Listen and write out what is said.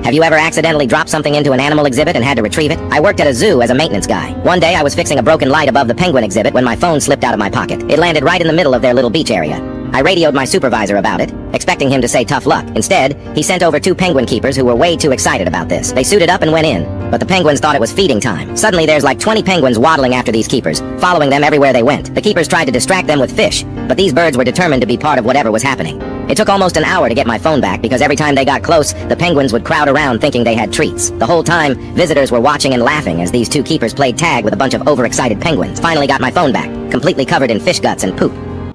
Have you ever accidentally dropped something into an animal exhibit and had to retrieve it? I worked at a zoo as a maintenance guy. One day I was fixing a broken light above the penguin exhibit when my phone slipped out of my pocket. It landed right in the middle of their little beach area. I radioed my supervisor about it, expecting him to say tough luck. Instead, he sent over 2 penguin keepers who were way too excited about this. They suited up and went in, but the penguins thought it was feeding time. Suddenly there's like 20 penguins waddling after these keepers, following them everywhere they went. The keepers tried to distract them with fish, but these birds were determined to be part of whatever was happening. It took almost an hour to get my phone back because every time they got close, the penguins would crowd around thinking they had treats. The whole time, visitors were watching and laughing as these 2 keepers played tag with a bunch of overexcited penguins. Finally got my phone back, completely covered in fish guts and poop.